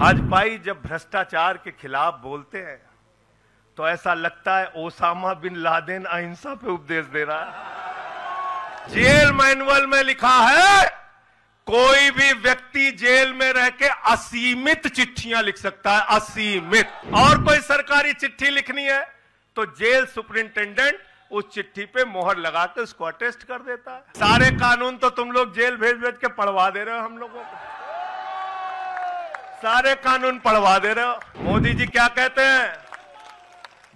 भाजपाई जब भ्रष्टाचार के खिलाफ बोलते हैं तो ऐसा लगता है ओसामा बिन लादेन अहिंसा पे उपदेश दे रहा है। जेल मैनुअल में लिखा है कोई भी व्यक्ति जेल में रह के असीमित चिट्ठियां लिख सकता है, असीमित। और कोई सरकारी चिट्ठी लिखनी है तो जेल सुपरिंटेंडेंट उस चिट्ठी पे मोहर लगा के उसको अटेस्ट कर देता है। सारे कानून तो तुम लोग जेल भेज भेज के पढ़वा दे रहे हो हम लोगों को, सारे कानून पढ़वा दे रहे हो। मोदी जी क्या कहते हैं?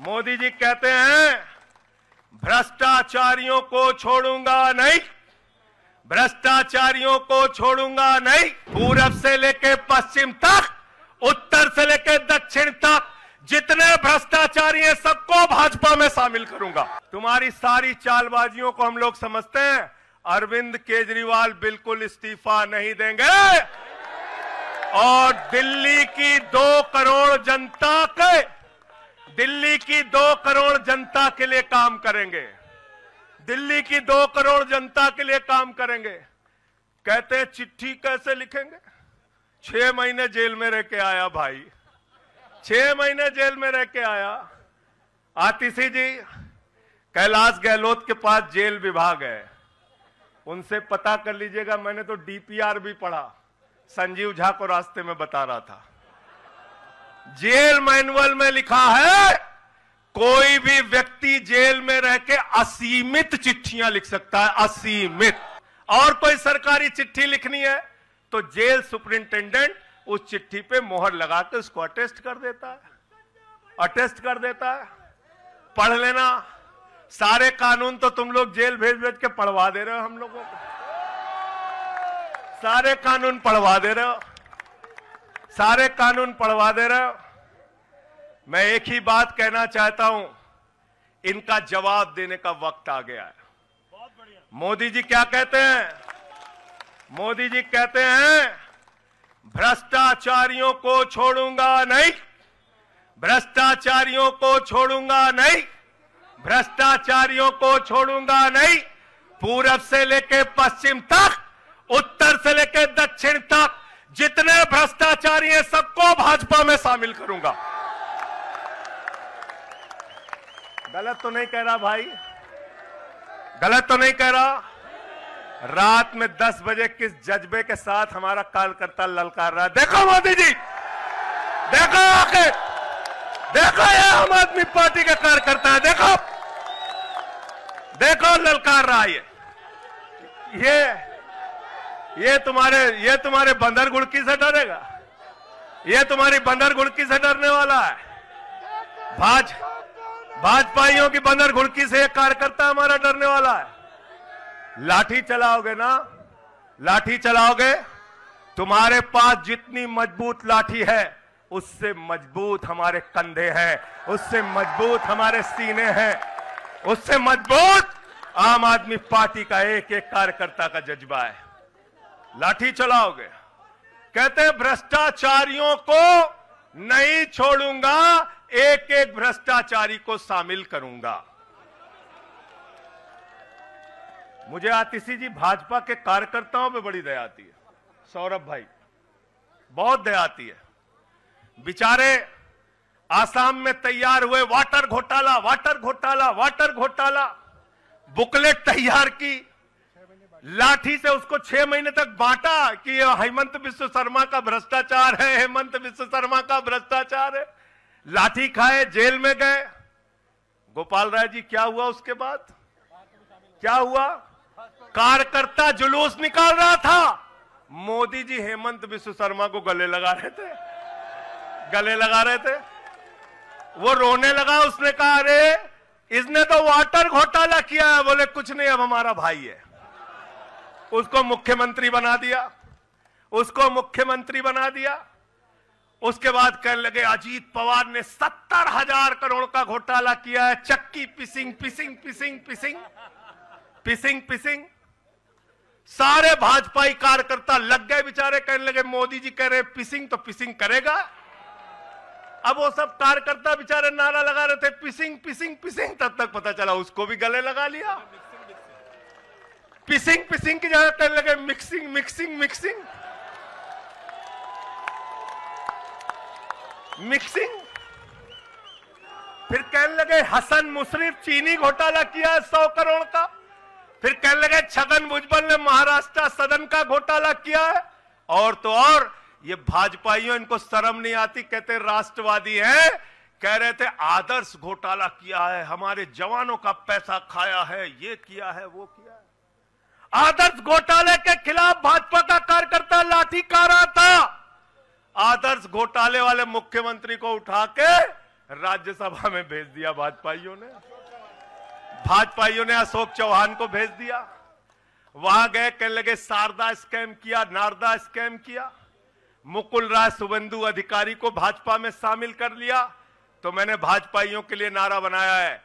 मोदी जी कहते हैं भ्रष्टाचारियों को छोड़ूंगा नहीं, भ्रष्टाचारियों को छोड़ूंगा नहीं। पूरब से लेके पश्चिम तक, उत्तर से लेके दक्षिण तक जितने भ्रष्टाचारी हैं सबको भाजपा में शामिल करूंगा। तुम्हारी सारी चालबाजियों को हम लोग समझते हैं। अरविंद केजरीवाल बिल्कुल इस्तीफा नहीं देंगे और दिल्ली की 2 करोड़ जनता के, दिल्ली की 2 करोड़ जनता के लिए काम करेंगे, दिल्ली की 2 करोड़ जनता के लिए काम करेंगे। कहते हैं चिट्ठी कैसे लिखेंगे? 6 महीने जेल में रह के आया भाई, 6 महीने जेल में रह के आया। आतिशी जी कैलाश गहलोत के पास जेल विभाग है, उनसे पता कर लीजिएगा। मैंने तो डीपीआर भी पढ़ा, संजीव झा को रास्ते में बता रहा था। जेल मैनुअल में लिखा है कोई भी व्यक्ति जेल में रह के असीमित चिट्ठियां लिख सकता है, असीमित। और कोई सरकारी चिट्ठी लिखनी है तो जेल सुपरिंटेंडेंट उस चिट्ठी पे मोहर लगा के उसको अटेस्ट कर देता है, अटेस्ट कर देता है। पढ़ लेना, सारे कानून तो तुम लोग जेल भेज भेज के पढ़वा दे रहे हो हम लोगों को, सारे कानून पढ़वा दे रहे हो, सारे कानून पढ़वा दे रहे हो। मैं एक ही बात कहना चाहता हूं, इनका जवाब देने का वक्त आ गया है। मोदी जी क्या कहते हैं? मोदी जी कहते हैं भ्रष्टाचारियों को छोड़ूंगा नहीं, भ्रष्टाचारियों को छोड़ूंगा नहीं, भ्रष्टाचारियों को छोड़ूंगा नहीं। पूरब से लेके पश्चिम तक, उत्तर से लेके दक्षिण तक जितने भ्रष्टाचारी हैं सबको भाजपा में शामिल करूंगा। गलत तो नहीं कह रहा भाई? गलत तो नहीं कह रहा? रात में 10 बजे किस जज्बे के साथ हमारा कार्यकर्ता ललकार रहा है। देखो मोदी जी, देखो आके, देखो ये आम आदमी पार्टी का कार्यकर्ता है, देखो देखो ललकार रहा है। ये तुम्हारे बंदर गुड़की से डरेगा? ये तुम्हारी बंदर गुड़की से डरने वाला है? भाजपाइयों की बंदर गुड़की से एक कार्यकर्ता हमारा डरने वाला है? लाठी चलाओगे ना, लाठी चलाओगे, तुम्हारे पास जितनी मजबूत लाठी है उससे मजबूत हमारे कंधे हैं, उससे मजबूत हमारे सीने हैं, उससे मजबूत आम आदमी पार्टी का एक एक कार्यकर्ता का जज्बा है। लाठी चलाओगे। कहते हैं भ्रष्टाचारियों को नहीं छोड़ूंगा, एक एक भ्रष्टाचारी को शामिल करूंगा। मुझे आतिशी जी भाजपा के कार्यकर्ताओं पे बड़ी दया आती है, सौरभ भाई, बहुत दया आती है। बेचारे आसाम में तैयार हुए वाटर घोटाला, वाटर घोटाला, वाटर घोटाला, बुकलेट तैयार की, लाठी से उसको 6 महीने तक बांटा कि ये हेमंत बिस्व शर्मा का भ्रष्टाचार है, हेमंत बिस्व शर्मा का भ्रष्टाचार है। लाठी खाए, जेल में गए। गोपाल राय जी क्या हुआ उसके बाद? क्या हुआ? कार्यकर्ता जुलूस निकाल रहा था, मोदी जी हेमंत बिस्व शर्मा को गले लगा रहे थे, गले लगा रहे थे। वो रोने लगा, उसने कहा अरे इसने तो वाटर घोटाला किया है। बोले कुछ नहीं, अब हमारा भाई है। उसको मुख्यमंत्री बना दिया, उसको मुख्यमंत्री बना दिया। उसके बाद कहने लगे अजीत पवार ने 70,000 करोड़ का घोटाला किया है, चक्की पिसिंग पिसिंग पिसिंग पिसिंग पिसिंग पिसिंग। सारे भाजपाई कार्यकर्ता लग गए बेचारे, कहने लगे मोदी जी कह रहे पिसिंग तो पिसिंग करेगा। अब वो सब कार्यकर्ता बेचारे नारा लगा रहे थे पिसिंग पिसिंग पिसिंग, तब तक पता चला उसको भी गले लगा लिया। पिसिंग पिसिंग की जगह कहने लगे मिक्सिंग मिक्सिंग मिक्सिंग। मिक्सिंग। फिर कहने लगे हसन मुशर्रफ चीनी घोटाला किया है 100 करोड़ का। फिर कहने लगे छगन भुजबल ने महाराष्ट्र सदन का घोटाला किया है। और तो और ये भाजपाइयों, इनको शर्म नहीं आती, कहते राष्ट्रवादी हैं, कह रहे थे आदर्श घोटाला किया है, हमारे जवानों का पैसा खाया है, ये किया है, वो किया है। आदर्श घोटाले के खिलाफ भाजपा का कार्यकर्ता लाठी खा रहा था। आदर्श घोटाले वाले मुख्यमंत्री को उठा के राज्यसभा में भेज दिया भाजपाइयों ने। भाजपाइयों ने अशोक चौहान को भेज दिया। वहां गए, कहने लगे शारदा स्कैम किया, नारदा स्कैम किया। मुकुल राय शुभेंदु अधिकारी को भाजपा में शामिल कर लिया। तो मैंने भाजपाइयों के लिए नारा बनाया है,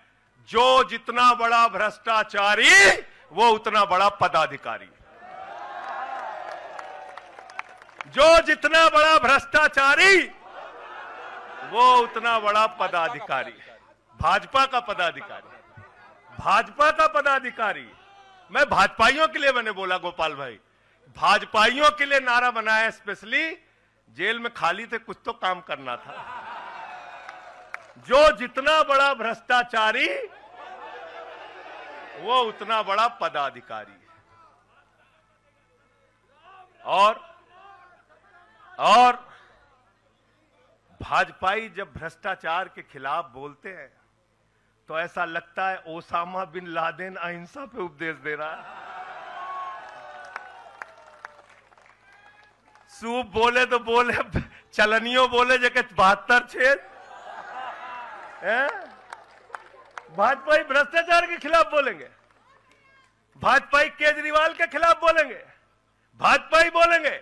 जो जितना बड़ा भ्रष्टाचारी वो उतना बड़ा पदाधिकारी। जो जितना बड़ा भ्रष्टाचारी वो उतना बड़ा पदाधिकारी। भाजपा का पदाधिकारी, भाजपा का पदाधिकारी। मैं भाजपाइयों के लिए मैंने बोला गोपाल भाई, भाजपाइयों के लिए नारा बनाया स्पेशली। जेल में खाली थे, कुछ तो काम करना था। जो जितना बड़ा भ्रष्टाचारी वो उतना बड़ा पदाधिकारी। और भाजपाई जब भ्रष्टाचार के खिलाफ बोलते हैं तो ऐसा लगता है ओसामा बिन लादेन अहिंसा पे उपदेश दे रहा है। सूप बोले तो बोले, चलनियों बोले जगह 72 छेद। भाजपाई भ्रष्टाचार के खिलाफ बोलेंगे, भाजपाई केजरीवाल के खिलाफ बोलेंगे, भाजपाई बोलेंगे